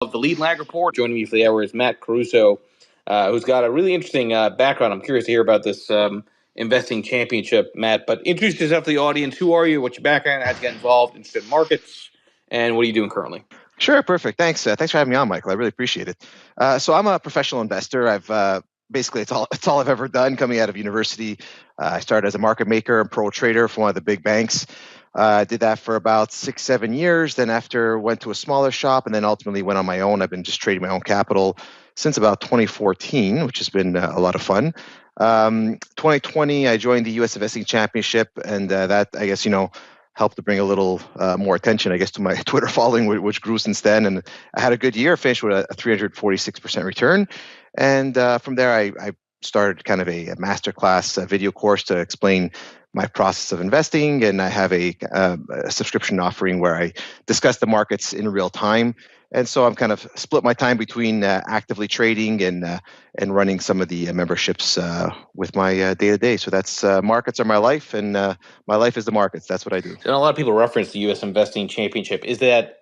of the Lead Lag Report. Joining me for the hour is Matt Caruso, who's got a really interesting background. I'm curious to hear about this investing championship, Matt. But introduce yourself to the audience. Who are you? What's your background? How'd you get involved? Interested in markets? And what are you doing currently? Sure, perfect. Thanks. Thanks for having me on, Michael. I really appreciate it. So I'm a professional investor. I've basically it's all I've ever done coming out of university. I started as a market maker and pro trader for one of the big banks. Did that for about 6-7 years. Then after went to a smaller shop and then ultimately went on my own. I've been just trading my own capital since about 2014, which has been a lot of fun. 2020, I joined the U.S. Investing Championship, and that, I guess, helped to bring a little more attention, I guess, to my Twitter following, which grew since then. And I had a good year, finished with a 346% return. And from there, I started kind of a masterclass video course to explain my process of investing. And I have a subscription offering where I discuss the markets in real time. And so I'm kind of split my time between actively trading and running some of the memberships with my day-to-day. So that's markets are my life, and my life is the markets. That's what I do. So a lot of people reference the U.S. Investing Championship. Is that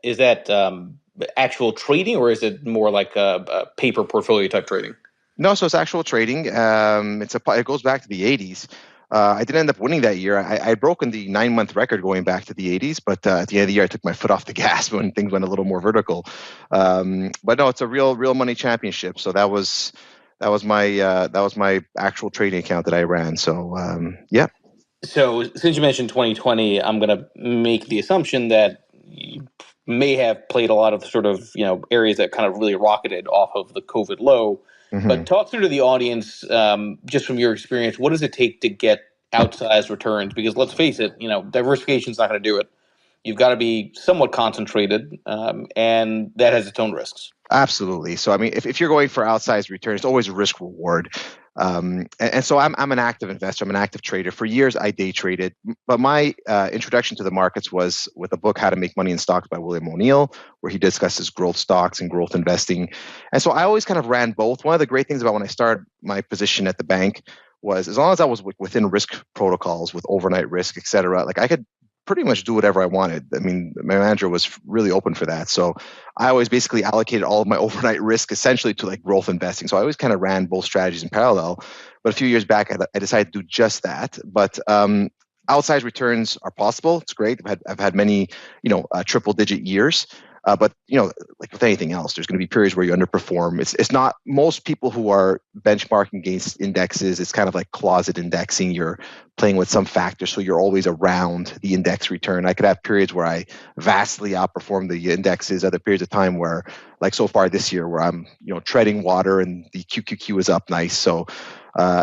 actual trading, or is it more like a paper portfolio type trading? No, so it's actual trading. It goes back to the 80s. I didn't end up winning that year. I had broken the 9-month record going back to the 80s, but at the end of the year, I took my foot off the gas when things went a little more vertical. But no, it's a real money championship. So that was my actual trading account that I ran. So yeah. So since you mentioned 2020, I'm going to make the assumption that you may have played a lot of sort of areas that kind of really rocketed off of the COVID low. Mm-hmm. But talk through to the audience, just from your experience, what does it take to get outsized returns? Because let's face it, diversification is not going to do it. You've got to be somewhat concentrated, and that has its own risks. Absolutely. So, I mean, if you're going for outsized return, it's always a risk reward. And so I'm an active investor. I'm an active trader. For years, I day traded. But my introduction to the markets was with a book, How to Make Money in Stocks by William O'Neill, where he discusses growth stocks and growth investing. And so I always kind of ran both. One of the great things about when I started my position at the bank was, as long as I was within risk protocols with overnight risk, et cetera, like I could pretty much do whatever I wanted. I mean, my manager was really open for that. So I always basically allocated all of my overnight risk essentially to like growth investing. So I always kind of ran both strategies in parallel. But a few years back, I decided to do just that. But outsized returns are possible. It's great. I've had many, triple digit years. But like with anything else, there's going to be periods where you underperform. It's not most people who are benchmarking against indexes. It's kind of like closet indexing. You're playing with some factors, so you're always around the index return. I could have periods where I vastly outperform the indexes. Other periods of time where, like so far this year, where I'm treading water and the QQQ is up nice. So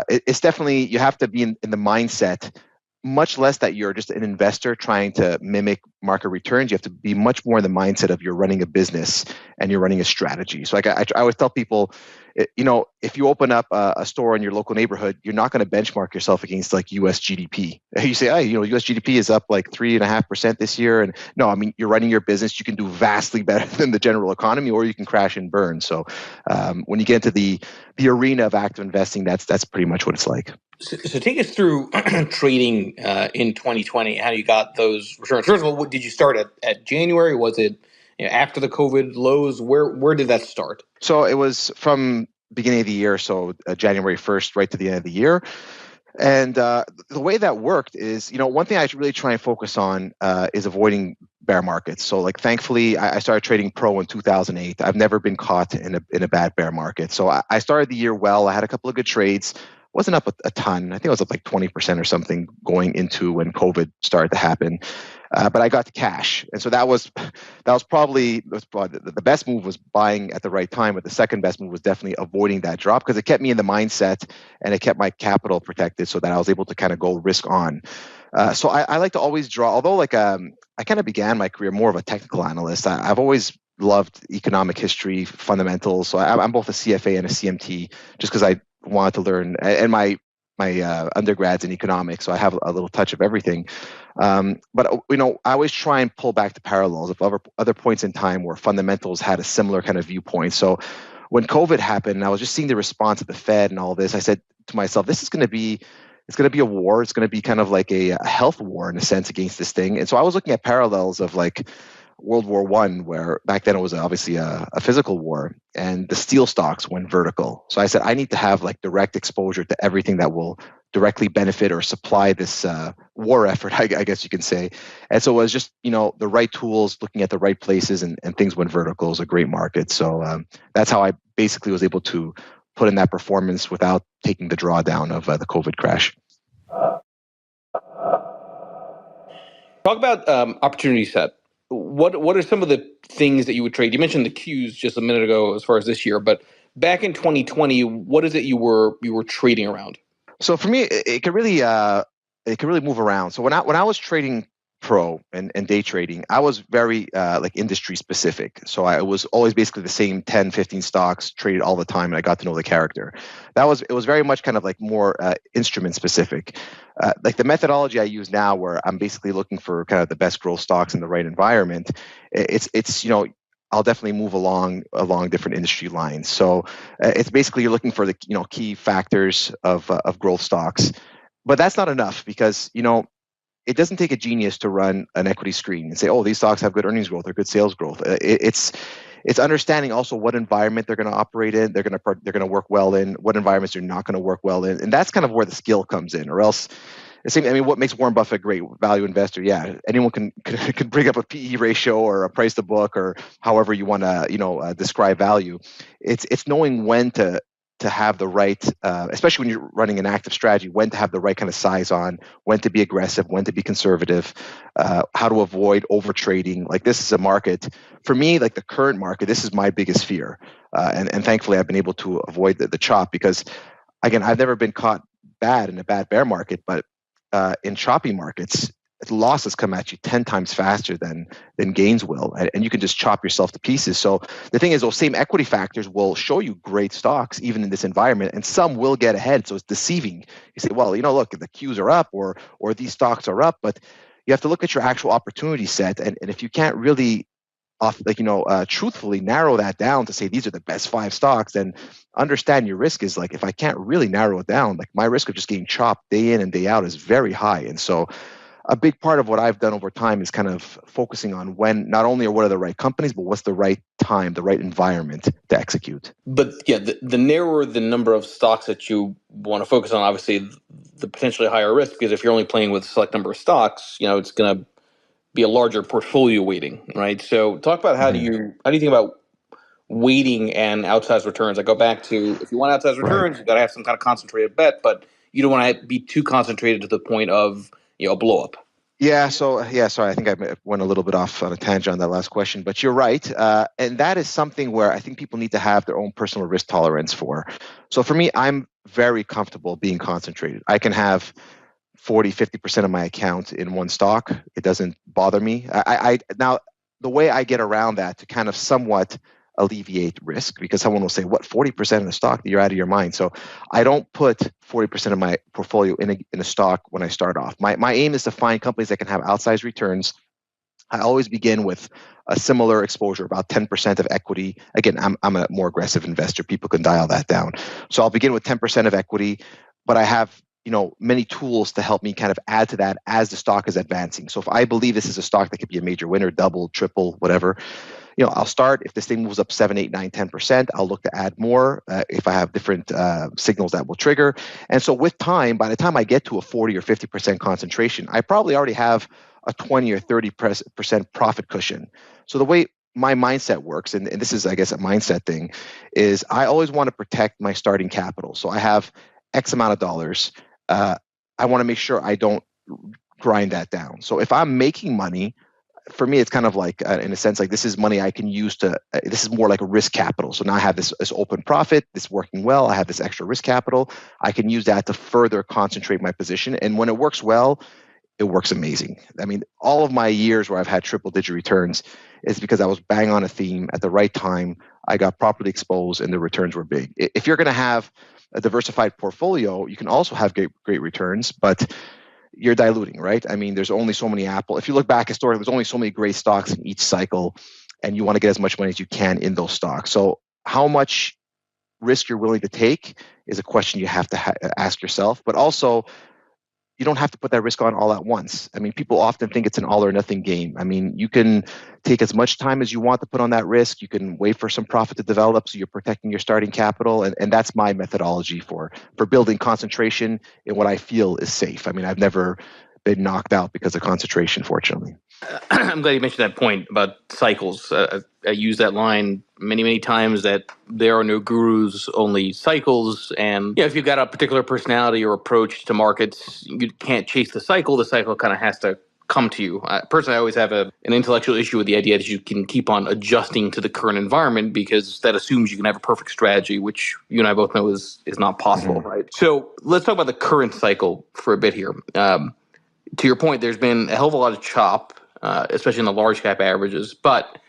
it's definitely, you have to be in the mindset. Much less that you're just an investor trying to mimic market returns. You have to be much more in the mindset of you're running a business and you're running a strategy. So like I always tell people, if you open up a store in your local neighborhood, you're not going to benchmark yourself against like U.S. GDP. You say, U.S. GDP is up like 3.5% this year. And no, I mean, you're running your business. You can do vastly better than the general economy, or you can crash and burn. So when you get into the arena of active investing, that's pretty much what it's like. So take us through trading in 2020, how you got those returns. First of all, did you start at January? Was it after the COVID lows? Where did that start? So it was from beginning of the year, so January 1st, right to the end of the year. And the way that worked is, one thing I really try and focus on is avoiding bear markets. So like, thankfully, I started trading pro in 2008. I've never been caught in a bad bear market. So I started the year well. I had a couple of good trades. Wasn't up a ton. I think it was up like 20% or something going into when COVID started to happen. But I got the cash. And so that was probably the best move was buying at the right time. But the second best move was definitely avoiding that drop, because it kept me in the mindset and it kept my capital protected so that I was able to kind of go risk on. So I like to always draw, although like I kind of began my career more of a technical analyst. I've always loved economic history, fundamentals. So I'm both a CFA and a CMT just because I wanted to learn, and my undergrad's in economics, so I have a little touch of everything. But I always try and pull back the parallels of other points in time where fundamentals had a similar kind of viewpoint. So when COVID happened, and I was just seeing the response of the Fed and all this, I said to myself, it's going to be a war. It's going to be kind of like a health war in a sense against this thing. And so I was looking at parallels of like, World War I, where back then it was obviously a physical war, and the steel stocks went vertical. So I said, I need to have like direct exposure to everything that will directly benefit or supply this war effort, I guess you can say. And so it was just, the right tools, looking at the right places, and things went vertical. It was a great market. So that's how I basically was able to put in that performance without taking the drawdown of the COVID crash. Talk about opportunity set. What are some of the things that you would trade? You mentioned the Qs just a minute ago as far as this year, but back in 2020, what is it you were trading around? So for me, it could really move around. So when I was trading pro and day trading, I was very like industry specific. So I was always basically the same 10, 15 stocks traded all the time, and I got to know the character. It was very much kind of like more instrument specific. Like the methodology I use now, where I'm basically looking for kind of the best growth stocks in the right environment. It's I'll definitely move along different industry lines. So it's basically you're looking for the key factors of growth stocks, but that's not enough, because it doesn't take a genius to run an equity screen and say, oh, these stocks have good earnings growth or good sales growth. It's understanding also what environment they're going to operate in, they're going to work well in, what environments they're not going to work well in, and that's kind of where the skill comes in. Or else, what makes Warren Buffett a great value investor? Yeah, anyone can bring up a PE ratio or a price to book or however you want to describe value. It's knowing when to have the right, especially when you're running an active strategy, when to have the right kind of size on, when to be aggressive, when to be conservative, how to avoid over trading. Like this is a market for me, like the current market. This is my biggest fear, and thankfully I've been able to avoid the chop, because again, I've never been caught bad in a bad bear market, but in choppy markets, losses come at you 10 times faster than gains will, and you can just chop yourself to pieces. So the thing is, those same equity factors will show you great stocks even in this environment, and some will get ahead. So it's deceiving. You say, well, look, the Qs are up or these stocks are up, but you have to look at your actual opportunity set, and if you can't really truthfully narrow that down to say these are the best 5 stocks, then understand your risk is like, if I can't really narrow it down, like my risk of just getting chopped day in and day out is very high. And so a big part of what I've done over time is kind of focusing on when not only what are the right companies, but what's the right time, the right environment to execute. But yeah, the narrower the number of stocks that you want to focus on, obviously the potentially higher risk, because if you're only playing with a select number of stocks, it's going to be a larger portfolio weighting, right? So talk about how do you think about weighting and outsized returns? I go back to, if you want outsized returns, you got to have some kind of concentrated bet, but you don't want to be too concentrated to the point of a blow up. Yeah. So sorry, I think I went a little bit off on a tangent on that last question, but you're right, and that is something where I think people need to have their own personal risk tolerance for. So for me, I'm very comfortable being concentrated. I can have 40-50% of my account in one stock. It doesn't bother me. I now, the way I get around that to kind of somewhat alleviate risk, because someone will say, what, 40% of the stock? You're out of your mind. So I don't put 40% of my portfolio in a stock when I start off. My aim is to find companies that can have outsized returns. I always begin with a similar exposure, about 10% of equity. Again, I'm a more aggressive investor. People can dial that down. So I'll begin with 10% of equity, but I have many tools to help me kind of add to that as the stock is advancing. So if I believe this is a stock that could be a major winner, double, triple, whatever, I'll start. If this thing moves up 7, 8, 9, 10%, I'll look to add more if I have different signals that will trigger. And so with time, by the time I get to a 40 or 50% concentration, I probably already have a 20 or 30% profit cushion. So the way my mindset works, and this is, I guess, a mindset thing, is I always want to protect my starting capital. So I have X amount of dollars. I want to make sure I don't grind that down. So if I'm making money, for me, it's kind of like, in a sense, like this is money I can use to, this is more like a risk capital. So now I have this open profit, this working well, I have this extra risk capital. I can use that to further concentrate my position. And when it works well, it works amazing. I mean, all of my years where I've had triple digit returns is because I was bang on a theme at the right time. I got properly exposed and the returns were big. If you're going to have a diversified portfolio, you can also have great returns, but you're diluting, right? I mean, there's only so many Apple. If you look back historically, there's only so many great stocks in each cycle, and you want to get as much money as you can in those stocks. So how much risk you're willing to take is a question you have to ask yourself. But also, you don't have to put that risk on all at once. I mean, people often think it's an all or nothing game. I mean, you can take as much time as you want to put on that risk. You can wait for some profit to develop so you're protecting your starting capital. And that's my methodology for building concentration in what I feel is safe. I mean, I've never been knocked out because of concentration, fortunately. I'm glad you mentioned that point about cycles. I use that line many times, that there are no gurus, only cycles. And if you've got a particular personality or approach to markets, you can't chase the cycle. The cycle kind of has to come to you. Personally, I always have an intellectual issue with the idea that you can keep on adjusting to the current environment, because that assumes you can have a perfect strategy, which you and I both know is not possible, right? So let's talk about the current cycle for a bit here. To your point, there's been a hell of a lot of chop, especially in the large cap averages, but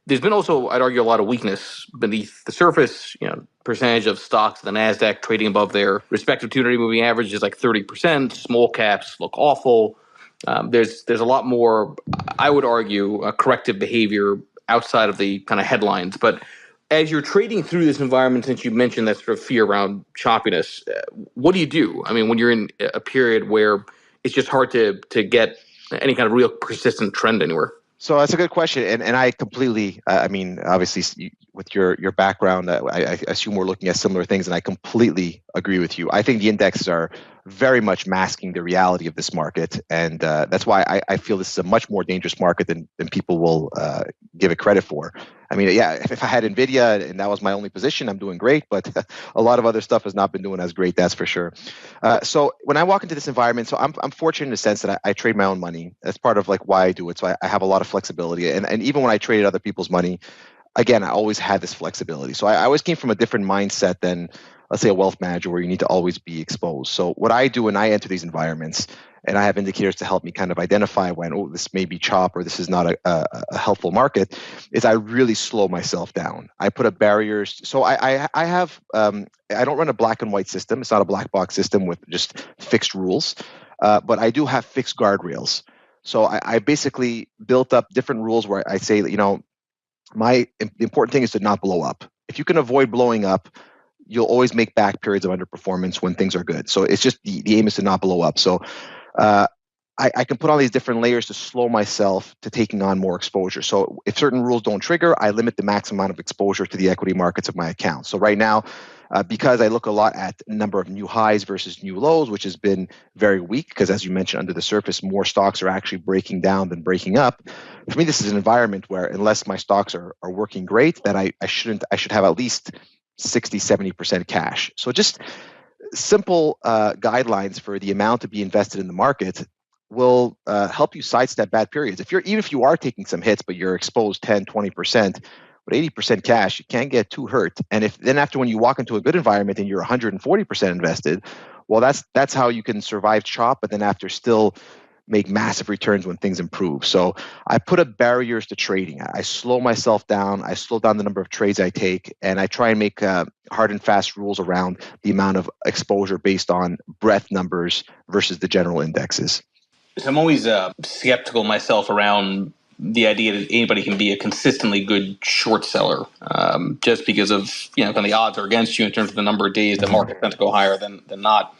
there's been also, I'd argue, a lot of weakness beneath the surface. Percentage of stocks in the NASDAQ trading above their respective 200 moving average is like 30%. Small caps look awful. There's a lot more, I would argue, corrective behavior outside of the kind of headlines. But as you're trading through this environment, since you mentioned that sort of fear around choppiness, what do you do? I mean, when you're in a period where it's just hard to get any kind of real persistent trend anywhere. So that's a good question, and I completely. I mean, obviously, with your background, I assume we're looking at similar things, and I completely agree with you. I think the indexes are very much masking the reality of this market, and that's why I feel this is a much more dangerous market than people will give it credit for. I mean, yeah, if I had Nvidia and that was my only position, I'm doing great, but a lot of other stuff has not been doing as great, that's for sure. So when I walk into this environment, so I'm fortunate in the sense that I trade my own money. That's part of like why I do it. So I have a lot of flexibility, and even when I traded other people's money, again, I always had this flexibility. So I always came from a different mindset than, let's say, a wealth manager where you need to always be exposed. So what I do when I enter these environments, and I have indicators to help me kind of identify when, oh, this may be chop or this is not a helpful market, is I really slow myself down. I put up barriers. So I have, I don't run a black and white system. It's not a black box system with just fixed rules, but I do have fixed guardrails. So I basically built up different rules where I say, the important thing is to not blow up. If you can avoid blowing up, you'll always make back periods of underperformance when things are good. So it's just the aim is to not blow up. So I can put on these different layers to slow myself to taking on more exposure. So if certain rules don't trigger, I limit the maximum amount of exposure to the equity markets of my account. So right now, because I look a lot at number of new highs versus new lows, which has been very weak, because as you mentioned, under the surface, more stocks are actually breaking down than breaking up. For me, this is an environment where unless my stocks are working great, that I should have at least 60, 70% cash. So just simple guidelines for the amount to be invested in the market will help you sidestep bad periods. Even if you are taking some hits, but you're exposed 10, 20%, with 80% cash, you can't get too hurt. And if then after when you walk into a good environment and you're 140% invested, well, that's how you can survive chop, but then after still make massive returns when things improve. So I put up barriers to trading. I slow myself down. I slow down the number of trades I take, and I try and make hard and fast rules around the amount of exposure based on breadth numbers versus the general indexes. So I'm always skeptical myself around the idea that anybody can be a consistently good short seller, just because of kind of the odds are against you in terms of the number of days the market tends to go higher than not.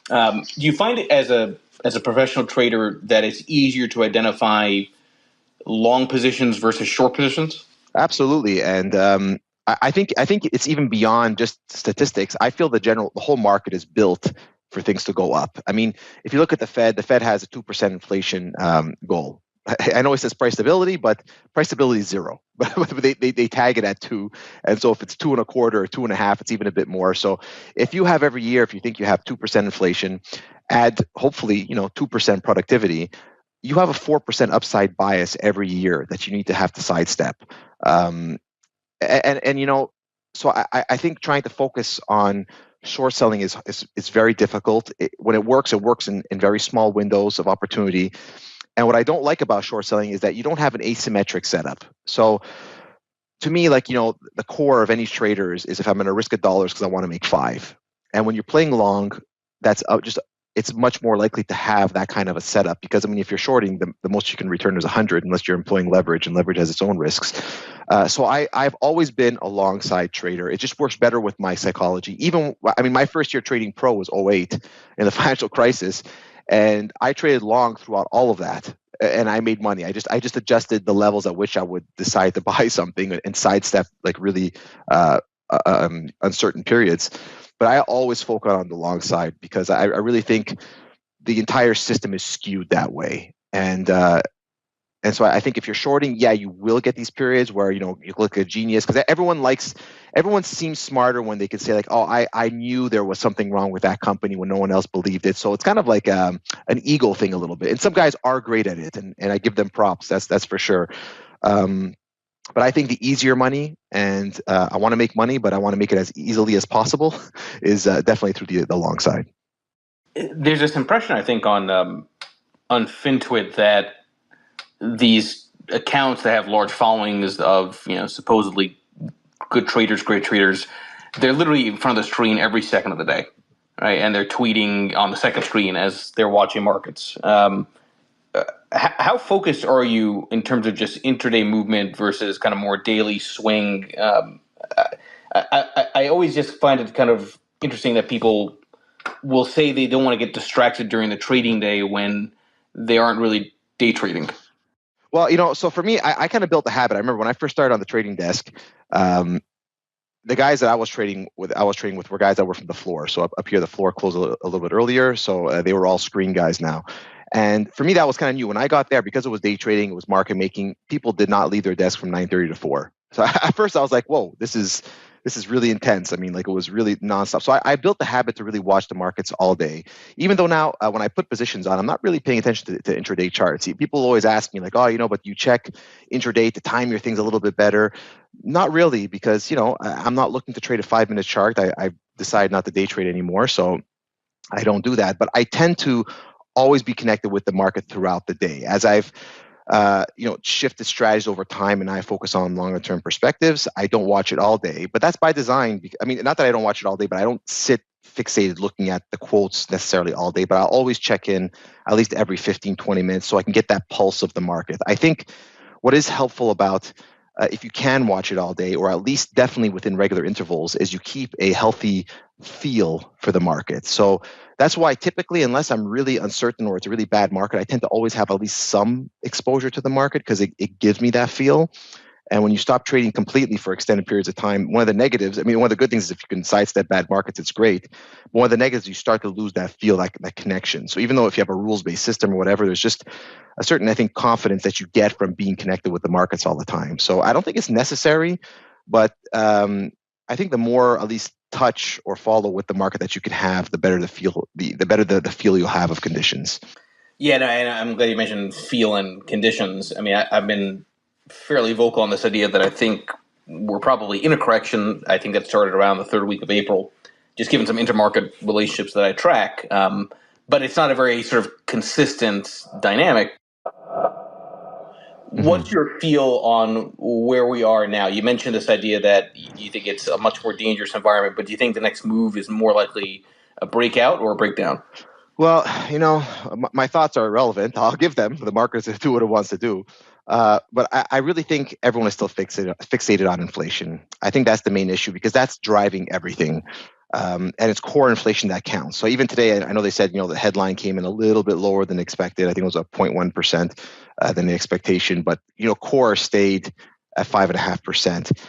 Do you find it as a professional trader that it's easier to identify long positions versus short positions? Absolutely, and I think it's even beyond just statistics. I feel the whole market is built for things to go up. I mean, if you look at the Fed has a 2% inflation goal. I know it says price stability, but price stability is zero. But they tag it at 2, and so if it's 2.25 or 2.5, it's even a bit more. So if you have every year, if you think you have 2% inflation, add hopefully 2% productivity, you have a 4% upside bias every year that you need to have to sidestep. So I think trying to focus on short selling is very difficult. When it works in very small windows of opportunity. And what I don't like about short selling is that you don't have an asymmetric setup. So to me, the core of any trader is if I'm going to risk $1 because I want to make 5. And when you're playing long, that's it's much more likely to have that kind of a setup, because if you're shorting, the most you can return is 100 unless you're employing leverage, and leverage has its own risks. So I've always been a long side trader. It just works better with my psychology. My first year trading pro was 2008 in the financial crisis. And I traded long throughout all of that, and I made money. I just adjusted the levels at which I would decide to buy something and sidestep like really uncertain periods. But I always focus on the long side because I really think the entire system is skewed that way. And so I think if you're shorting, yeah, you will get these periods where you look a genius because everyone seems smarter when they can say like, oh, I knew there was something wrong with that company when no one else believed it. So it's kind of like an ego thing a little bit. And some guys are great at it, and I give them props. That's for sure. But I think the easier money, and I want to make money, but I want to make it as easily as possible, is definitely through the long side. There's this impression, I think, on FinTwit that these accounts that have large followings of supposedly good traders, great traders, they're literally in front of the screen every second of the day, right? And they're tweeting on the second screen as they're watching markets. How focused are you in terms of just intraday movement versus kind of more daily swing? I always just find it kind of interesting that people will say they don't want to get distracted during the trading day when they aren't really day trading. Well, so for me, I kind of built a habit. I remember when I first started on the trading desk, the guys that I was trading with were guys that were from the floor. So up here, the floor closed a little bit earlier. So they were all screen guys now. And for me, that was kind of new. When I got there, because it was day trading, it was market making, people did not leave their desk from 9:30 to 4. So at first I was like, whoa, this is really intense. I mean, like it was really nonstop. So I built the habit to really watch the markets all day. Even though now when I put positions on, I'm not really paying attention to intraday charts. People always ask me like, oh, but you check intraday to time your things a little bit better. Not really, because I'm not looking to trade a 5-minute chart. I decided not to day trade anymore, so I don't do that. But I tend to always be connected with the market throughout the day. As I've shifted strategies over time and I focus on longer term perspectives, I don't watch it all day. But that's by design. I mean, not that I don't watch it all day, but I don't sit fixated looking at the quotes necessarily all day. But I'll always check in at least every 15, 20 minutes so I can get that pulse of the market. I think what is helpful about if you can watch it all day, or at least definitely within regular intervals, is you keep a healthy feel for the market. So that's why typically, unless I'm really uncertain or it's a really bad market, I tend to always have at least some exposure to the market because it gives me that feel. And when you stop trading completely for extended periods of time, one of the negatives, I mean, one of the good things is if you can sidestep bad markets, it's great. But one of the negatives, you start to lose that feel, that connection. So even though if you have a rules-based system or whatever, there's just a certain, I think, confidence that you get from being connected with the markets all the time. So I don't think it's necessary, but I think the more at least touch or follow with the market that you can have, the better the feel, the better the feel you'll have of conditions. Yeah, no, and I'm glad you mentioned feel and conditions. I mean, I've been fairly vocal on this idea that I think we're probably in a correction. I think that started around the third week of April, just given some intermarket relationships that I track. But it's not a very sort of consistent dynamic. What's your feel on where we are now? You mentioned this idea that you think it's a much more dangerous environment, but do you think the next move is more likely a breakout or a breakdown? Well, my thoughts are irrelevant. I'll give them. The market's to do what it wants to do. But I really think everyone is still fixated on inflation. I think that's the main issue because that's driving everything. And it's core inflation that counts. So even today, I know they said, the headline came in a little bit lower than expected. I think it was 0.1% than the expectation. But, core stayed at 5.5%.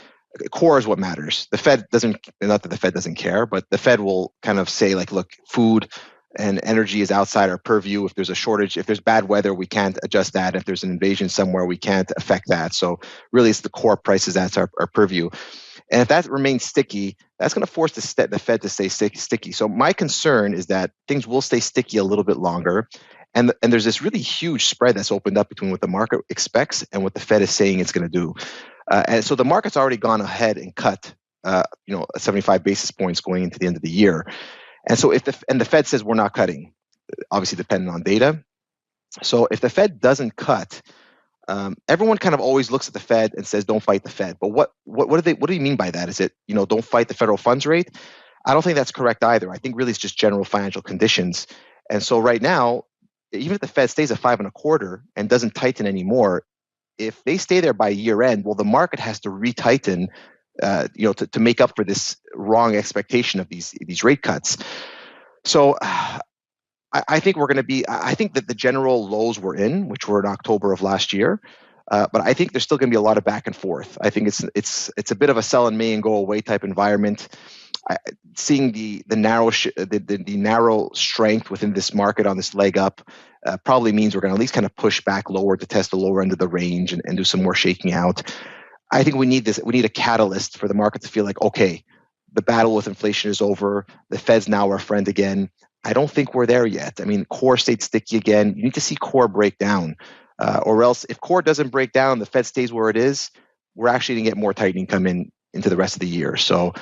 Core is what matters. The Fed doesn't, not that the Fed doesn't care, but the Fed will kind of say like, look, food and energy is outside our purview. If there's a shortage, if there's bad weather, we can't adjust that. If there's an invasion somewhere, we can't affect that. So really it's the core prices that's our purview. And if that remains sticky, that's going to force the Fed to stay sticky. So my concern is that things will stay sticky a little bit longer. And there's this really huge spread that's opened up between what the market expects and what the Fed is saying it's going to do. And so the market's already gone ahead and cut 75 basis points going into the end of the year. And so the Fed says we're not cutting, obviously depending on data. So if the Fed doesn't cut, everyone kind of always looks at the Fed and says don't fight the Fed. But what do you mean by that? Is it don't fight the federal funds rate? I don't think that's correct either. I think really it's just general financial conditions. And so right now, even if the Fed stays at 5.25 and doesn't tighten anymore, if they stay there by year end, well, the market has to retighten to make up for this wrong expectation of these rate cuts. So I think we're going to be. I think that the general lows we're in, which were in October of last year, but I think there's still going to be a lot of back and forth. I think it's a bit of a sell in May and go away type environment. Seeing the narrow strength within this market on this leg up probably means we're going to at least kind of push back lower to test the lower end of the range and do some more shaking out. I think we need this. We need a catalyst for the market to feel like, okay, the battle with inflation is over. The Fed's now our friend again. I don't think we're there yet. I mean, core stayed sticky again. You need to see core break down, or else if core doesn't break down, the Fed stays where it is. We're actually going to get more tightening come into the rest of the year. So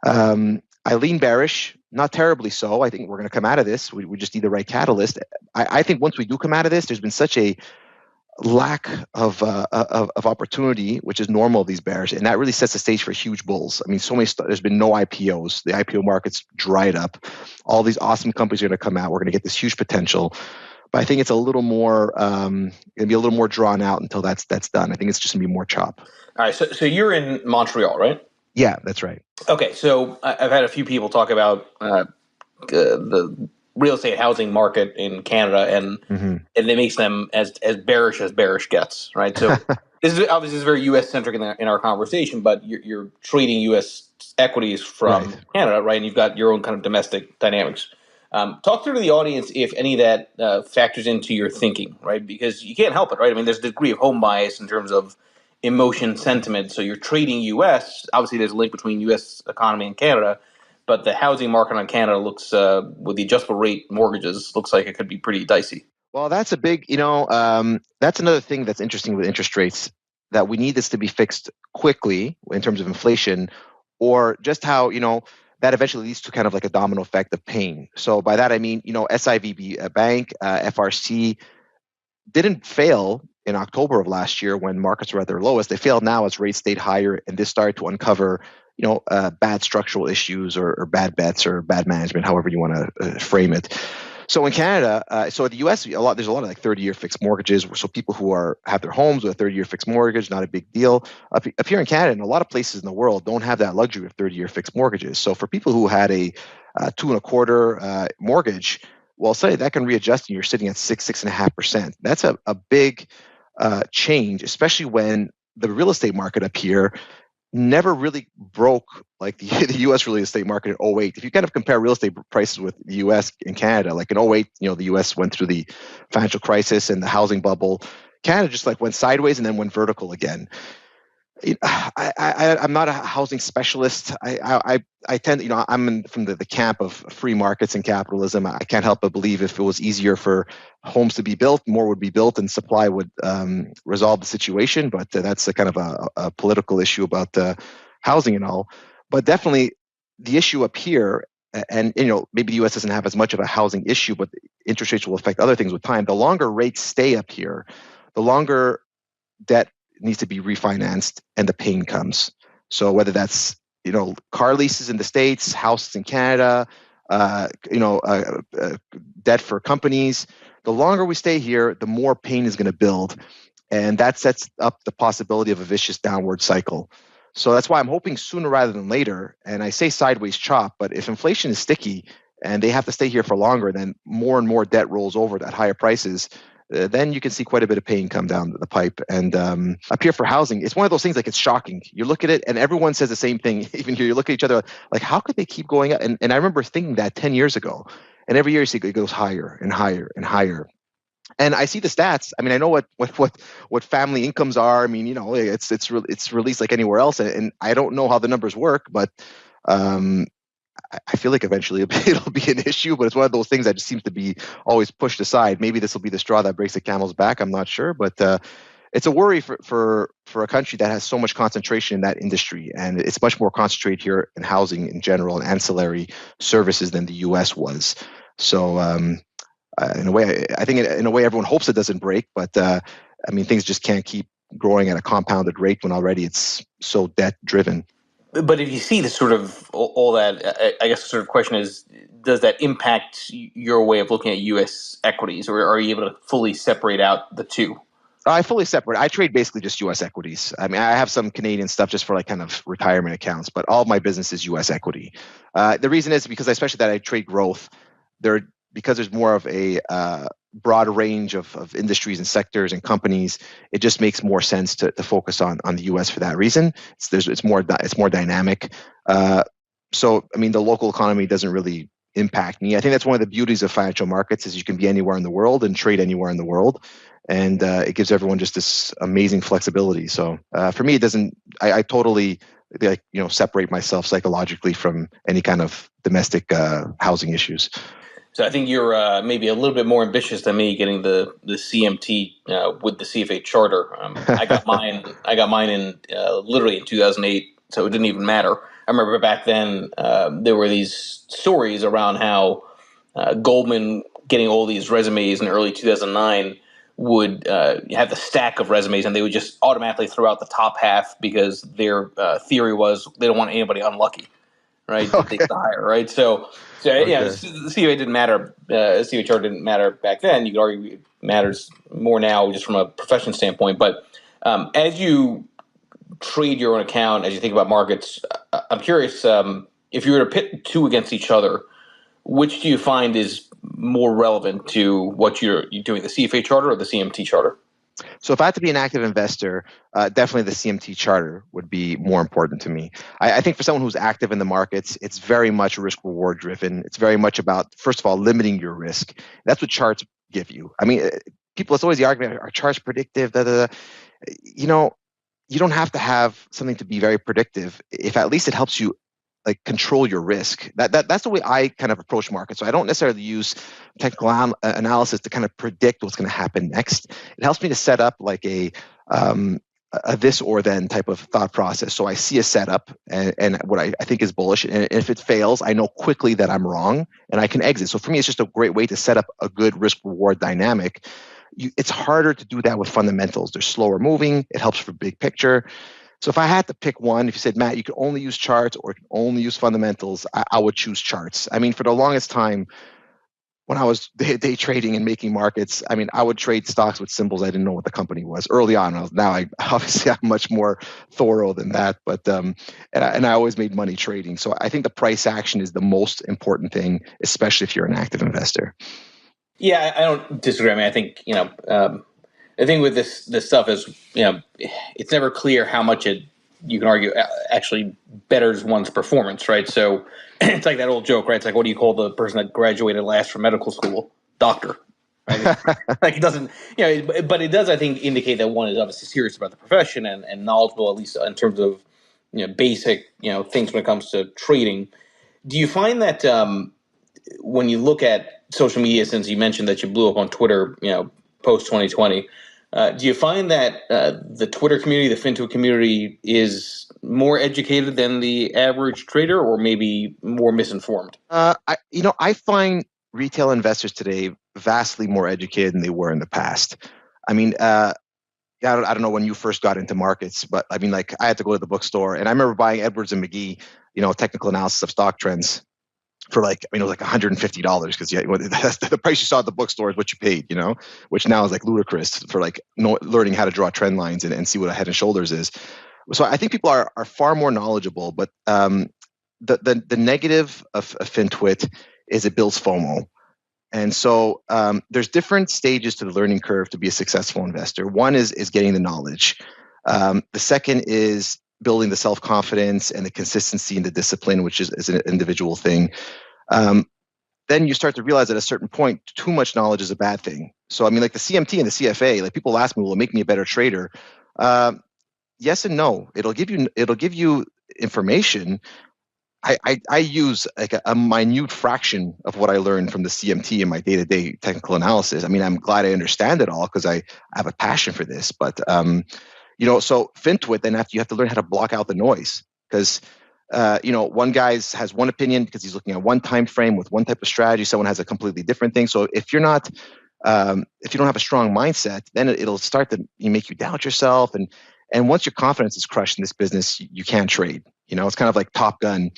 I lean bearish, not terribly so. I think we're going to come out of this. We just need the right catalyst. I think once we do come out of this, there's been such a lack of opportunity, which is normal of these bears, and that really sets the stage for huge bulls. I mean, there's been no IPOs. The IPO market's dried up. All these awesome companies are going to come out. We're going to get this huge potential, but I think it's a little more going to be a little more drawn out until that's done. I think it's just going to be more chop. All right, so you're in Montreal, right? Yeah, that's right. Okay, so I've had a few people talk about the real estate housing market in Canada, and it makes them as bearish as bearish gets, right? So this is obviously very U.S. centric in our conversation, but you're trading U.S. equities from Canada, right? And you've got your own kind of domestic dynamics. Talk through to the audience if any of that factors into your thinking, right? Because you can't help it, right? I mean, there's a degree of home bias in terms of emotion sentiment. So you're trading U.S. Obviously, there's a link between U.S. economy and Canada, but the housing market on Canada looks, with the adjustable rate mortgages, looks like it could be pretty dicey. Well, that's a big, that's another thing that's interesting with interest rates, that we need this to be fixed quickly in terms of inflation, or just how, that eventually leads to kind of like a domino effect of pain. So by that, I mean, SIVB Bank, FRC didn't fail in October of last year when markets were at their lowest. They failed now as rates stayed higher, and this started to uncover, bad structural issues or bad bets or bad management, however you want to frame it. So in Canada, so in the U.S., there's a lot of like 30-year fixed mortgages. So people who have their homes with a 30-year fixed mortgage, not a big deal. Up here in Canada, and a lot of places in the world don't have that luxury of 30-year fixed mortgages. So for people who had a 2.25 mortgage, well, say that can readjust, and you're sitting at 6.5%. That's a big change, especially when the real estate market up here never really broke like the U.S. real estate market in 2008. If you kind of compare real estate prices with the U.S. and Canada, like in 2008, the U.S. went through the financial crisis and the housing bubble. Canada just like went sideways and then went vertical again. I'm not a housing specialist. I tend, I'm from the camp of free markets and capitalism. I can't help but believe if it was easier for homes to be built, more would be built, and supply would resolve the situation. But that's a kind of a political issue about housing and all. But definitely the issue up here, and maybe the U.S. doesn't have as much of a housing issue, but interest rates will affect other things with time. The longer rates stay up here, the longer debt needs to be refinanced and the pain comes. So whether that's, car leases in the States, houses in Canada, debt for companies, the longer we stay here, the more pain is going to build. And that sets up the possibility of a vicious downward cycle. So that's why I'm hoping sooner rather than later, and I say sideways chop, but if inflation is sticky and they have to stay here for longer, then more and more debt rolls over at higher prices, then you can see quite a bit of pain come down the pipe. And up here for housing, it's one of those things like it's shocking. You look at it and everyone says the same thing. Even here, you look at each other like, how could they keep going up? And I remember thinking that 10 years ago. And every year you see it goes higher and higher and higher. And I see the stats. I mean, I know what family incomes are. I mean, it's released like anywhere else. And I don't know how the numbers work, but I feel like eventually it'll be an issue, but it's one of those things that just seems to be always pushed aside. Maybe this will be the straw that breaks the camel's back. I'm not sure, but it's a worry for a country that has so much concentration in that industry, and it's much more concentrated here in housing in general and ancillary services than the U.S. was. So in a way, I think in a way everyone hopes it doesn't break, but I mean things just can't keep growing at a compounded rate when already it's so debt driven. But if you see the sort of all that, I guess the sort of question is, does that impact your way of looking at U.S. equities, or are you able to fully separate out the two? I fully separate. I trade basically just U.S. equities. I mean, I have some Canadian stuff just for like kind of retirement accounts, but all of my business is U.S. equity. The reason is because especially that I trade growth, there because there's more of a broad range of industries and sectors and companies, it just makes more sense to focus on the U.S. for that reason. It's more dynamic. So I mean, the local economy doesn't really impact me. I think that's one of the beauties of financial markets is you can be anywhere in the world and trade anywhere in the world, and it gives everyone just this amazing flexibility. So for me, it doesn't. I totally separate myself psychologically from any kind of domestic housing issues. So I think you're maybe a little bit more ambitious than me getting the CMT with the CFA charter. I got mine. I got mine in literally in 2008, so it didn't even matter. I remember back then there were these stories around how Goldman getting all these resumes in early 2009 would have the stack of resumes, and they would just automatically throw out the top half because their theory was they don't want anybody unlucky, right? That they hire, right? So yeah, the CFA didn't matter. CFA chart didn't matter back then. You could argue it matters more now, just from a profession standpoint. But as you trade your own account, as you think about markets, I'm curious if you were to pit two against each other, which do you find is more relevant to what you're doing, the CFA charter or the CMT charter? So if I had to be an active investor, definitely the CMT charter would be more important to me. I think for someone who's active in the markets, it's very much risk reward driven. It's very much about, first of all, limiting your risk. That's what charts give you. I mean, people, it's always the argument, are charts predictive? You know, you don't have to have something to be very predictive if at least it helps you like control your risk. That's the way I kind of approach markets. So I don't necessarily use technical analysis to kind of predict what's going to happen next. It helps me to set up like a this or then type of thought process. So I see a setup and what I think is bullish, and if it fails, I know quickly that I'm wrong and I can exit. So for me, it's just a great way to set up a good risk reward dynamic. It's harder to do that with fundamentals. They're slower moving. It helps for big picture. So if I had to pick one, if you said, Matt, you could only use charts or can only use fundamentals, I would choose charts. I mean, for the longest time, when I was day trading and making markets, I mean, I would trade stocks with symbols I didn't know what the company was early on. Now I'm much more thorough than that, but and I always made money trading. So I think the price action is the most important thing, especially if you're an active investor. Yeah, I don't disagree. I mean, I think the thing with this stuff is, it's never clear how much you can argue actually betters one's performance, right? So it's like that old joke, right? It's like, what do you call the person that graduated last from medical school? Doctor, right? Like it doesn't, but it does, I think, indicate that one is obviously serious about the profession and knowledgeable, at least in terms of, basic, things when it comes to trading. Do you find that when you look at social media, since you mentioned that you blew up on Twitter, post 2020, do you find that the Twitter community, the FinTwit community, is more educated than the average trader, or maybe more misinformed? I find retail investors today vastly more educated than they were in the past. I mean, I don't know when you first got into markets, but I mean, like I had to go to the bookstore, and I remember buying Edwards and McGee, technical analysis of stock trends, for it was like $150 because the price you saw at the bookstore is what you paid, which now is like ludicrous for like learning how to draw trend lines and see what a head and shoulders is. So I think people are far more knowledgeable, but the negative of FinTwit is it builds FOMO. And so there's different stages to the learning curve to be a successful investor. One is getting the knowledge. The second is building the self-confidence and the consistency and the discipline, which is an individual thing. Then you start to realize at a certain point, too much knowledge is a bad thing. So, I mean, like the CMT and the CFA, like people ask me, will it make me a better trader? Yes and no. It'll give you information. I use like a minute fraction of what I learned from the CMT in my day-to-day technical analysis. I mean, I'm glad I understand it all because I have a passion for this, but so FinTwit, then you have to learn how to block out the noise because, one guy has one opinion because he's looking at one time frame with one type of strategy. Someone has a completely different thing. So if you're not, if you don't have a strong mindset, then it'll start to make you doubt yourself. And once your confidence is crushed in this business, you can't trade. It's kind of like Top Gun.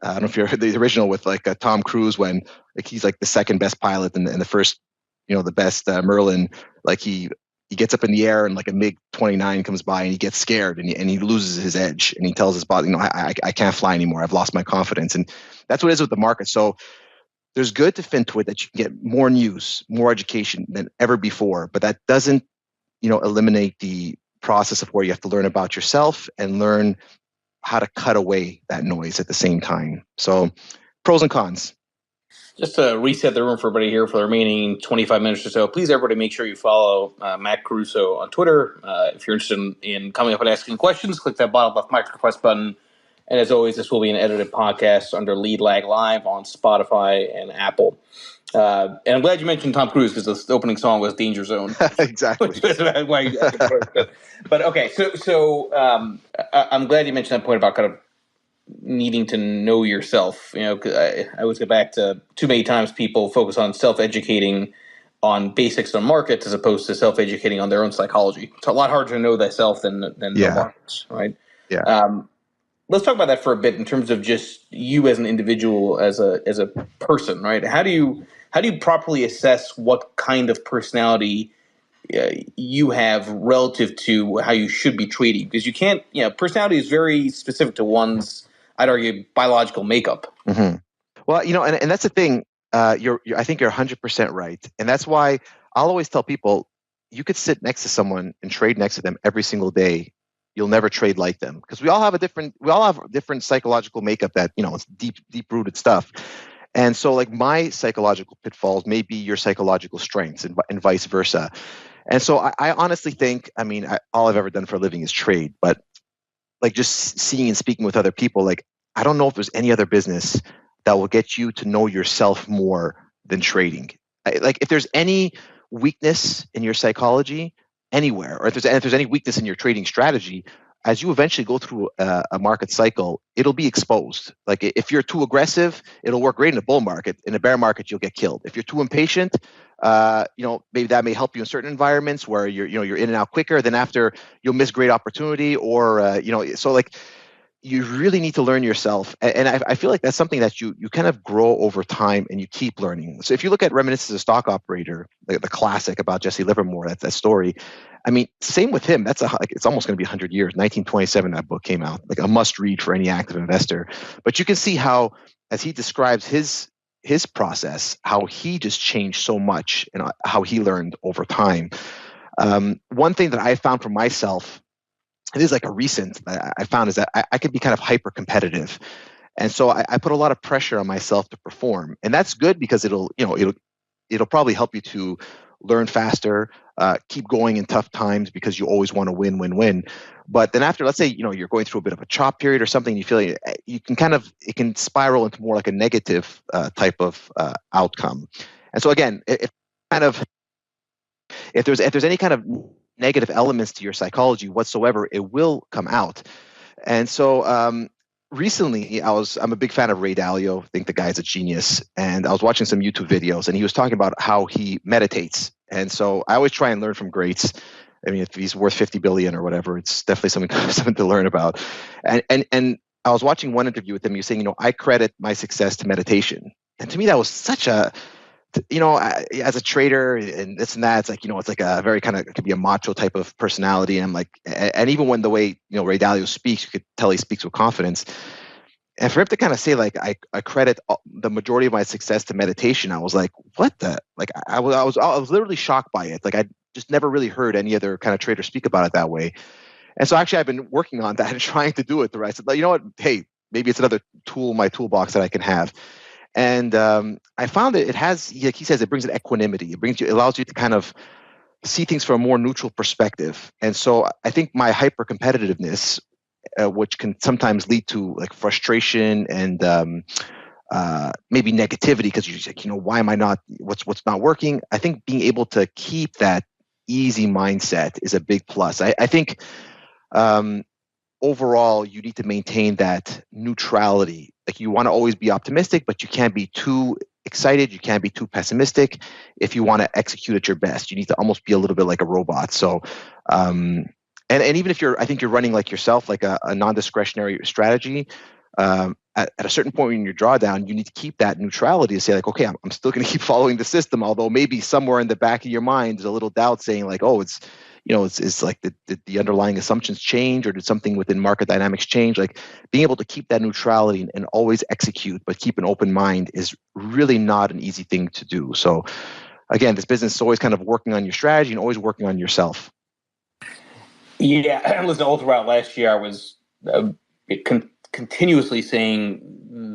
I don't know if you heard the original with like Tom Cruise when like he's like the second best pilot and the first, the best Merlin, like he gets up in the air and like a MiG-29 comes by and he gets scared and he loses his edge and he tells his body, I can't fly anymore. I've lost my confidence. And that's what it is with the market. So there's good to FinTwit that you can get more news, more education than ever before, but that doesn't, eliminate the process of where you have to learn about yourself and learn how to cut away that noise at the same time. So pros and cons. Just to reset the room for everybody here for the remaining 25 minutes or so, please, everybody, make sure you follow Matt Caruso on Twitter. If you're interested in coming up and asking questions, click that bottom left mic request button. And as always, this will be an edited podcast under Lead Lag Live on Spotify and Apple. And I'm glad you mentioned Tom Cruise because the opening song was Danger Zone. Exactly. But okay, so I'm glad you mentioned that point about kind of needing to know yourself. Cause I always go back to too many times people focus on self-educating on basics on markets as opposed to self-educating on their own psychology. It's a lot harder to know thyself than the markets, right? Yeah. Let's talk about that for a bit in terms of just you as an individual, as a person, right? How do you properly assess what kind of personality you have relative to how you should be trading? Because you can't, personality is very specific to one's, I'd argue, biological makeup. Mm-hmm. Well, and that's the thing. I think you're 100% right, and that's why I'll always tell people you could sit next to someone and trade next to them every single day. You'll never trade like them because we all have different psychological makeup that it's deep rooted stuff. And so like my psychological pitfalls may be your psychological strengths and vice versa. And so I honestly think, all I've ever done for a living is trade, but like just seeing and speaking with other people, like I don't know if there's any other business that will get you to know yourself more than trading. Like if there's any weakness in your psychology anywhere, or if there's any weakness in your trading strategy, as you eventually go through a market cycle, it'll be exposed. Like if you're too aggressive, it'll work great in a bull market. In a bear market, you'll get killed. If you're too impatient, maybe that may help you in certain environments where you're in and out quicker. Then after, you'll miss great opportunity, or so like you really need to learn yourself. And I feel like that's something that you kind of grow over time and you keep learning. So if you look at Reminiscences of a Stock Operator, the classic about Jesse Livermore, that's that story. Same with him. It's almost going to be 100 years. 1927, that book came out, like a must read for any active investor. But you can see how, as he describes his process, how he just changed so much and how he learned over time. One thing that I found for myself, it is like a recent I found, is that I could be kind of hyper competitive. And so I put a lot of pressure on myself to perform. And that's good because it'll probably help you to learn faster, keep going in tough times because you always want to win. But then after, let's say, you're going through a bit of a chop period or something, you feel it can spiral into more like a negative type of outcome. And so again, if there's any kind of negative elements to your psychology whatsoever, it will come out. And so recently, I'm a big fan of Ray Dalio. I think the guy's a genius. And I was watching some YouTube videos, and he was talking about how he meditates. And so I always try and learn from greats. If he's worth 50 billion or whatever, it's definitely something to learn about. And I was watching one interview with him. He was saying, I credit my success to meditation. And to me, that was such a, as a trader and this and that, it's like, it's like a very kind of, it could be a macho type of personality. And I'm like, and even when the way, Ray Dalio speaks, you could tell he speaks with confidence. And for him to kind of say, like, I credit the majority of my success to meditation, I was like, what the, like, I was literally shocked by it. Like, I just never really heard any other kind of trader speak about it that way. And so actually I've been working on that and trying to do it the right. I said, you know what? Hey, maybe it's another tool in my toolbox that I can have. And I found that it has, like he says, it brings an equanimity. It allows you to kind of see things from a more neutral perspective. And so I think my hyper competitiveness, which can sometimes lead to like frustration and maybe negativity, because you're just like, why am I not? What's not working? I think being able to keep that easy mindset is a big plus. I think overall, you need to maintain that neutrality. Like you want to always be optimistic, but you can't be too excited. You can't be too pessimistic. If you want to execute at your best, you need to almost be a little bit like a robot. So, and even if I think you're running like yourself, like a non-discretionary strategy, at a certain point in your drawdown, you need to keep that neutrality to say like, okay, I'm still going to keep following the system, although maybe somewhere in the back of your mind there's a little doubt saying like, oh, it's like the underlying assumptions change, or did something within market dynamics change? Like being able to keep that neutrality and always execute, but keep an open mind is really not an easy thing to do. So again, this business is always kind of working on your strategy and always working on yourself. Yeah, listen, all throughout last year, I was continuously saying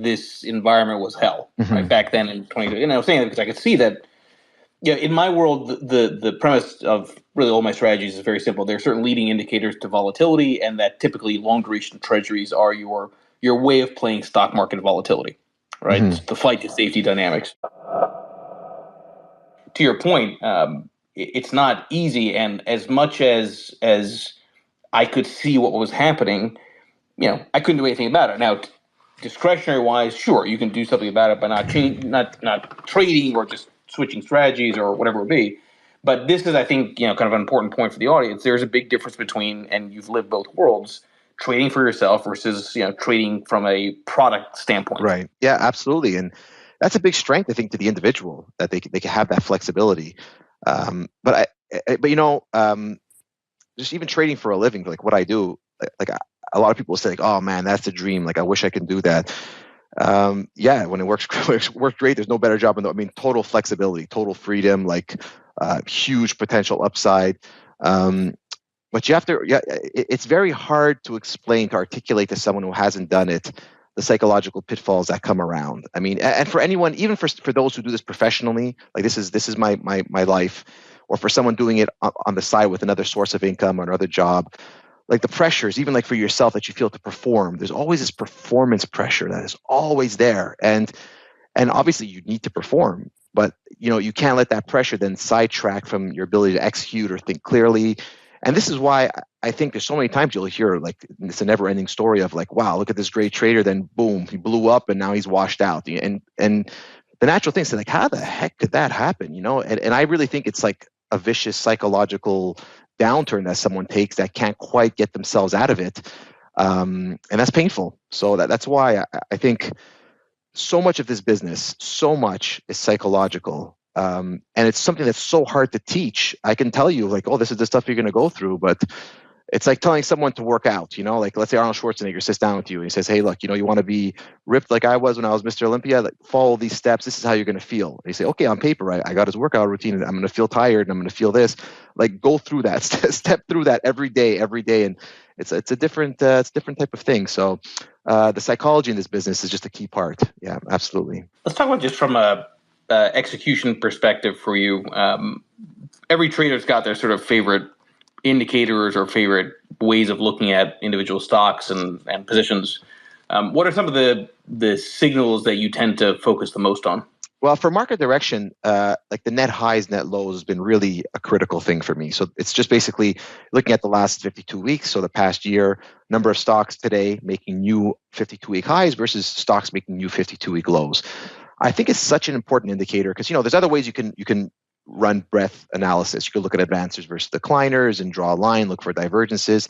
this environment was hell. Mm-hmm. Right back then in 2020, and I was saying that because I could see that. Yeah, in my world, the premise of really all my strategies is very simple. There are certain leading indicators to volatility, and that typically long duration treasuries are your way of playing stock market volatility, right? Mm-hmm. The flight to safety dynamics. To your point, it's not easy, and as much as I could see what was happening, I couldn't do anything about it. Now, discretionary wise, sure, you can do something about it by not trading or just switching strategies or whatever it be. But this is, I think, kind of an important point for the audience. There's a big difference between, and you've lived both worlds, trading for yourself versus trading from a product standpoint. Right. Yeah, absolutely. And that's a big strength, I think, to the individual, that they can have that flexibility. But just even trading for a living, like what I do, like a lot of people say, like, "Oh man, that's the dream. Like I wish I could do that." Yeah, when it works great. There's no better job in the. I mean, total flexibility, total freedom, like huge potential upside. But you have to. Yeah, it's very hard to explain, to articulate to someone who hasn't done it, the psychological pitfalls that come around. I mean, and for anyone, even for those who do this professionally, like this is my life, or for someone doing it on the side with another source of income or another job, like the pressures, even like for yourself that you feel to perform, there's always this performance pressure that is always there. And obviously you need to perform, but you can't let that pressure then sidetrack from your ability to execute or think clearly. And this is why I think there's so many times you'll hear like it's a never ending story of like, wow, look at this great trader, then boom, he blew up and now he's washed out. And the natural thing is like, how the heck could that happen? And I really think it's like a vicious psychological downturn that someone takes that can't quite get themselves out of it. And that's painful. So that's why I think so much of this business, so much is psychological. And it's something that's so hard to teach. I can tell you like, oh, this is the stuff you're going to go through, but it's like telling someone to work out, like let's say Arnold Schwarzenegger sits down with you and he says, hey, look, you want to be ripped like I was when I was Mr. Olympia, like follow these steps. This is how you're going to feel. And you say, okay, on paper, I got his workout routine and I'm going to feel tired and I'm going to feel this. Like go through that, step through that every day. And it's a different type of thing. So the psychology in this business is just a key part. Yeah, absolutely. Let's talk about just from a execution perspective for you. Every trader's got their sort of favorite indicators or favorite ways of looking at individual stocks and positions. What are some of the signals that you tend to focus the most on? Well, for market direction, like the net highs, net lows has been really a critical thing for me. So it's just basically looking at the last 52 weeks. So the past year, number of stocks today making new 52-week highs versus stocks making new 52-week lows. I think it's such an important indicator because, there's other ways you can run breadth analysis. You could look at advancers versus decliners and draw a line, look for divergences.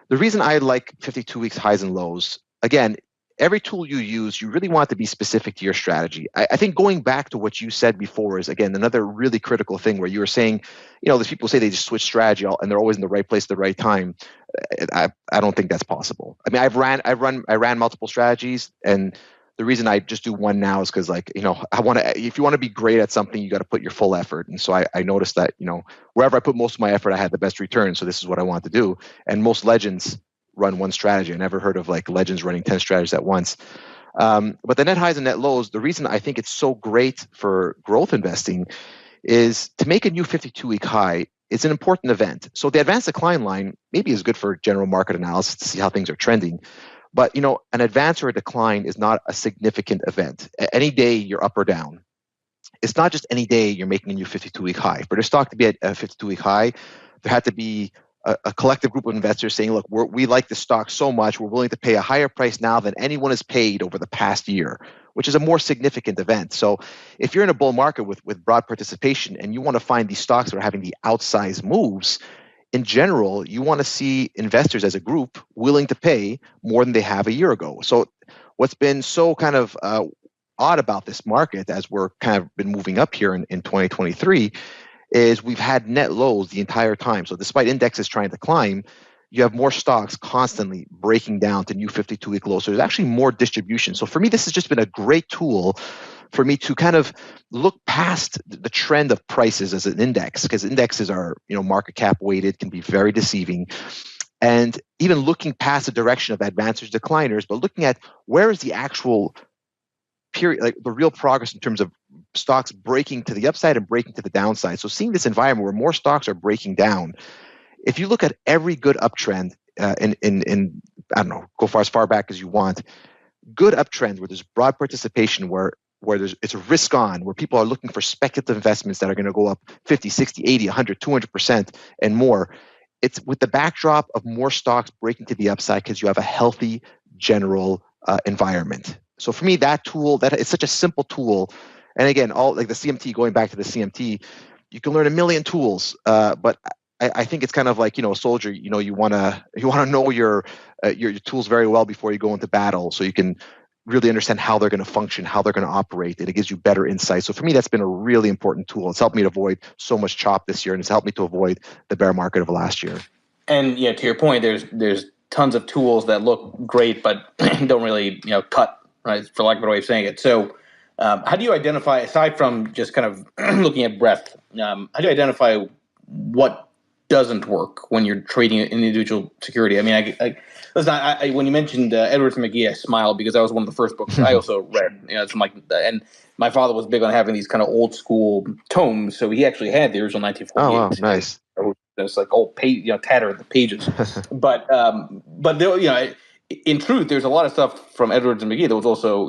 The reason I like 52 weeks highs and lows, again, every tool you use, you really want to be specific to your strategy. I think going back to what you said before is, again, another really critical thing where you were saying, there's people say they just switch strategy and they're always in the right place at the right time. I don't think that's possible. I mean, I ran multiple strategies, and the reason I just do one now is because, like, if you want to be great at something, you got to put your full effort. And so I noticed that, wherever I put most of my effort, I had the best return. So this is what I want to do. And most legends run one strategy. I never heard of like legends running 10 strategies at once. But the net highs and net lows, the reason I think it's so great for growth investing is to make a new 52-week high. It's an important event. So the advanced decline line maybe is good for general market analysis to see how things are trending. But, an advance or a decline is not a significant event. Any day you're up or down. It's not just any day you're making a new 52-week high. For the stock to be at a 52-week high, there had to be a collective group of investors saying, look, we like the stock so much, we're willing to pay a higher price now than anyone has paid over the past year, which is a more significant event. So if you're in a bull market with broad participation and you want to find these stocks that are having the outsized moves, in general, you want to see investors as a group willing to pay more than they have a year ago. So what's been so kind of odd about this market as we're kind of been moving up here in 2023 is we've had net lows the entire time. So despite indexes trying to climb, you have more stocks constantly breaking down to new 52-week lows. So there's actually more distribution. So for me, this has just been a great tool for me to kind of look past the trend of prices as an index, because indexes are, market cap weighted, can be very deceiving. And even looking past the direction of advancers, decliners, but looking at where is the actual period, like the real progress in terms of stocks breaking to the upside and breaking to the downside. So seeing this environment where more stocks are breaking down, if you look at every good uptrend in I don't know, go as far back as you want, good uptrend where there's broad participation, where it's a risk on, where people are looking for speculative investments that are going to go up 50, 60, 80, 100, 200% and more. It's with the backdrop of more stocks breaking to the upside because you have a healthy general environment. So for me, that tool, that it's such a simple tool. And again, all like the CMT, going back to the CMT, you can learn a million tools, but I think it's kind of like, a soldier, you want to know your tools very well before you go into battle, so you can really understand how they're going to function, how they're going to operate, and it gives you better insight. So for me, that's been a really important tool. It's helped me to avoid so much chop this year, and it's helped me to avoid the bear market of last year. And to your point, there's tons of tools that look great, but don't really cut, right, for lack of a better way of saying it. So how do you identify, aside from just kind of looking at breadth, how do you identify what doesn't work when you're trading an individual security? I mean, listen, when you mentioned Edwards and McGee, I smiled because that was one of the first books I also read. It's from and my father was big on having these kind of old school tomes, so he actually had the original 1948. Oh, wow, nice. It's like old page, tattered the pages. but there, in truth, there's a lot of stuff from Edwards and McGee that was also,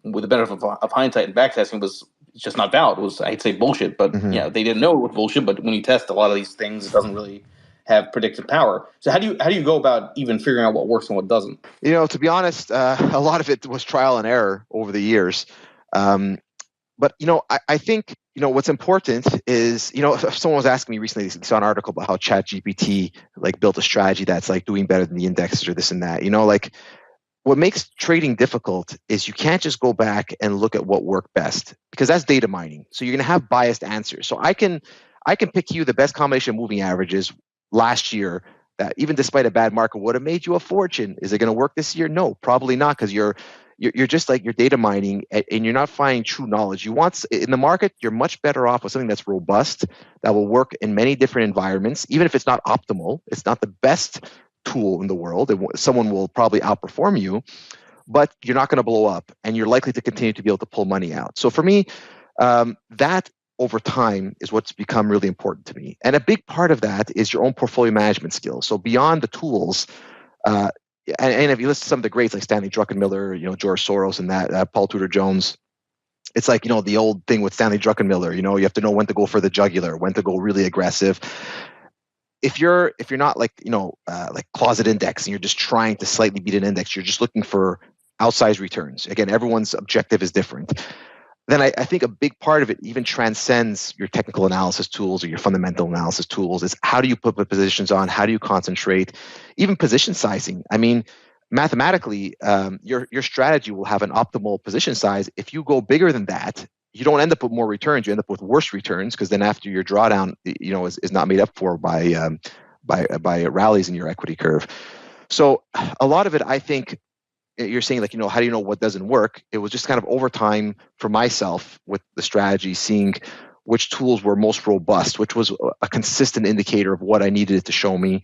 with the benefit of hindsight and backtesting, was just not valid. It was, I'd say, bullshit. But they didn't know it was bullshit. But when you test a lot of these things, it doesn't really have predictive power. So how do you go about even figuring out what works and what doesn't? To be honest, a lot of it was trial and error over the years. But I think what's important is if someone was asking me recently, they saw an article about how ChatGPT built a strategy that's doing better than the indexes or this and that. What makes trading difficult is you can't just go back and look at what worked best, because that's data mining. So you're going to have biased answers. So I can pick you the best combination of moving averages last year that, even despite a bad market, would have made you a fortune. Is it going to work this year? No, probably not, because you're just you're data mining and you're not finding true knowledge. In the market, you're much better off with something that's robust, that will work in many different environments. Even if it's not optimal, it's not the best tool in the world. Someone will probably outperform you, but you're not going to blow up, and you're likely to continue to be able to pull money out. So for me, that over time is what's become really important to me. And a big part of that is your own portfolio management skills. So beyond the tools, and if you listen to some of the greats like Stanley Druckenmiller, George Soros, and that Paul Tudor Jones, it's the old thing with Stanley Druckenmiller. You have to know when to go for the jugular, when to go really aggressive. If you're not like closet index and you're just trying to slightly beat an index, you're just looking for outsized returns. Again, everyone's objective is different. Then I think a big part of it even transcends your technical analysis tools or your fundamental analysis tools. Is how do you put the positions on? How do you concentrate? Even position sizing. I mean, mathematically, your strategy will have an optimal position size. If you go bigger than that, you don't end up with more returns. You end up with worse returns, because then after your drawdown, is not made up for by rallies in your equity curve. So a lot of it, I think, you're saying how do you know what doesn't work? It was just kind of over time for myself with the strategy, seeing which tools were most robust, which was a consistent indicator of what I needed it to show me.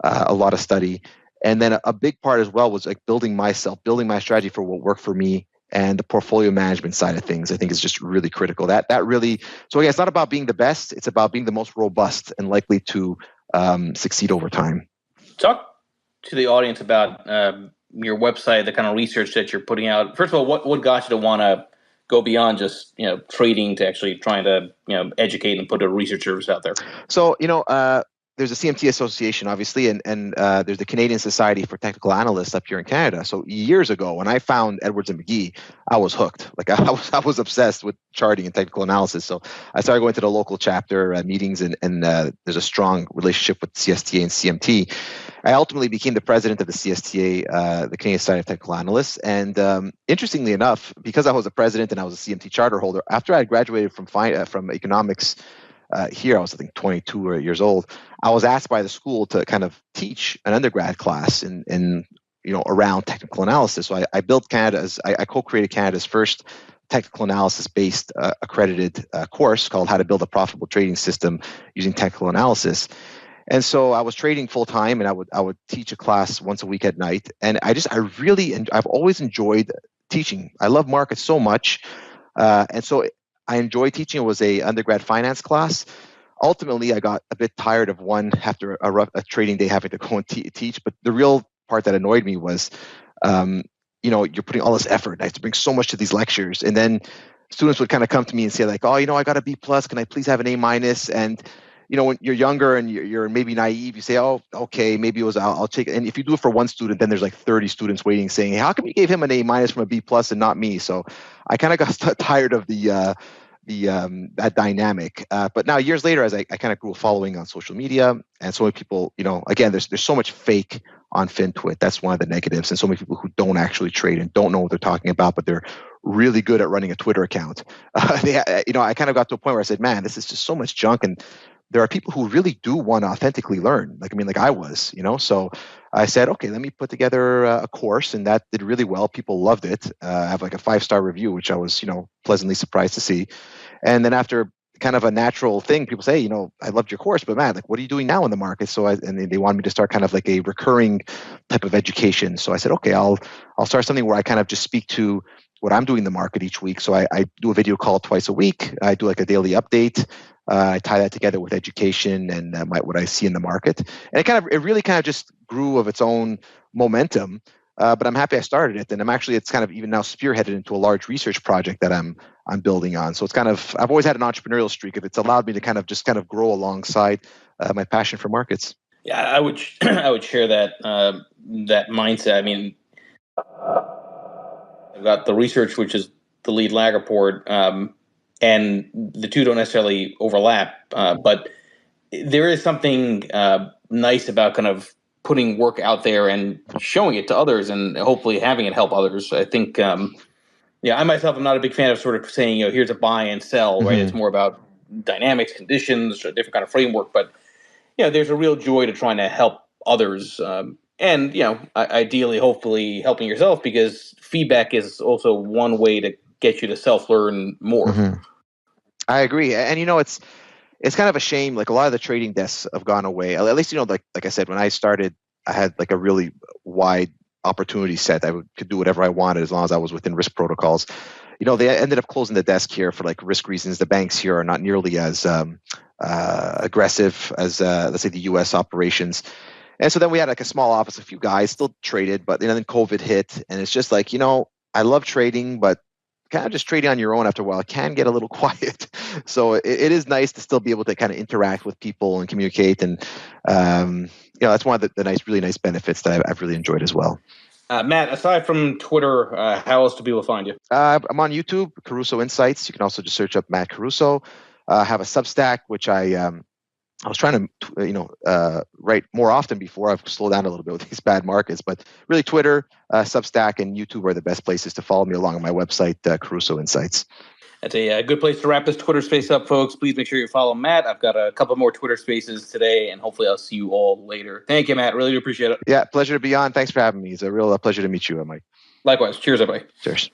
A lot of study, and then a big part as well was building my strategy for what worked for me. And the portfolio management side of things, I think, is just really critical. That really, so again, it's not about being the best; it's about being the most robust and likely to succeed over time. Talk to the audience about your website, the kind of research that you're putting out. First of all, what got you to want to go beyond just trading to actually trying to educate and put a research service out there? So there's a CMT association, obviously, and there's the Canadian Society for Technical Analysts up here in Canada. So years ago, when I found Edwards and McGee, I was hooked. Like I was obsessed with charting and technical analysis. So I started going to the local chapter meetings, and there's a strong relationship with CSTA and CMT. I ultimately became the president of the CSTA, the Canadian Society of Technical Analysts. And interestingly enough, because I was a president and I was a CMT charter holder, after I had graduated from economics here, I was, I think, 22 years old. I was asked by the school to kind of teach an undergrad class in around technical analysis. So I built I co-created Canada's first technical analysis-based accredited course called How to Build a Profitable Trading System Using Technical Analysis. And so I was trading full time, and I would teach a class once a week at night. And I've always enjoyed teaching. I love markets so much, and so I enjoyed teaching. It was a undergrad finance class. Ultimately, I got a bit tired of one after a trading day having to go and teach. But the real part that annoyed me was, you're putting all this effort. I have to bring so much to these lectures, and then students would kind of come to me and say like, "Oh, I got a B plus. Can I please have an A minus?" And when you're younger and you're maybe naive, you say, "Oh, okay, maybe it was I'll take it." And if you do it for one student, then there's like 30 students waiting, saying, "Hey, how come you gave him an A minus from a B plus and not me?" So I kind of got tired of that dynamic. But now years later, as I kind of grew a following on social media, and so many people, again, there's so much fake on FinTwit. That's one of the negatives, and so many people who don't actually trade and don't know what they're talking about, but they're really good at running a Twitter account. I kind of got to a point where I said, "Man, this is just so much junk." And there are people who really do want to authentically learn. Like I was, So I said, okay, let me put together a course, and that did really well. People loved it. I have like a 5-star review, which I was, pleasantly surprised to see. And then after kind of a natural thing, people say, I loved your course, but man, like, what are you doing now in the market? So and they wanted me to start kind of like a recurring type of education. So I said, okay, I'll start something where I kind of just speak to what I'm doing in the market each week. So I do a video call twice a week. I do like a daily update. I tie that together with education and what I see in the market, and it really kind of just grew of its own momentum. But I'm happy I started it, and it's kind of even now spearheaded into a large research project that I'm building on. So it's kind of, I've always had an entrepreneurial streak. It's allowed me to kind of grow alongside my passion for markets. Yeah, I would share that mindset. I mean, I've got the research, which is the lead lag report. And the two don't necessarily overlap, but there is something nice about kind of putting work out there and showing it to others, and hopefully having it help others. I think, I myself am not a big fan of sort of saying, here's a buy and sell, right? Mm-hmm. It's more about dynamics, conditions, a different kind of framework. But there's a real joy to trying to help others, and ideally, hopefully, helping yourself, because feedback is also one way to get you to self-learn more. Mm-hmm. I agree. And, it's kind of a shame. Like, a lot of the trading desks have gone away. At least, like I said, when I started, I had like a really wide opportunity set. I could do whatever I wanted as long as I was within risk protocols. They ended up closing the desk here for like risk reasons. The banks here are not nearly as aggressive as, let's say, the U.S. operations. And so then we had like a small office, a few guys still traded, but then COVID hit, and it's just like, I love trading, but kind of just trading on your own after a while can get a little quiet. So it is nice to still be able to kind of interact with people and communicate. And, that's one of the really nice benefits that I've really enjoyed as well. Matt, aside from Twitter, how else do people find you? I'm on YouTube, Caruso Insights. You can also just search up Matt Caruso. I have a Substack, which I was trying to, write more often before. I've slowed down a little bit with these bad markets, but really Twitter, Substack, and YouTube are the best places to follow me along on my website, Caruso Insights. That's a good place to wrap this Twitter space up, folks. Please make sure you follow Matt. I've got a couple more Twitter spaces today, and hopefully I'll see you all later. Thank you, Matt. Really appreciate it. Yeah, pleasure to be on. Thanks for having me. It's a real pleasure to meet you, Mike. Likewise. Cheers, everybody. Cheers.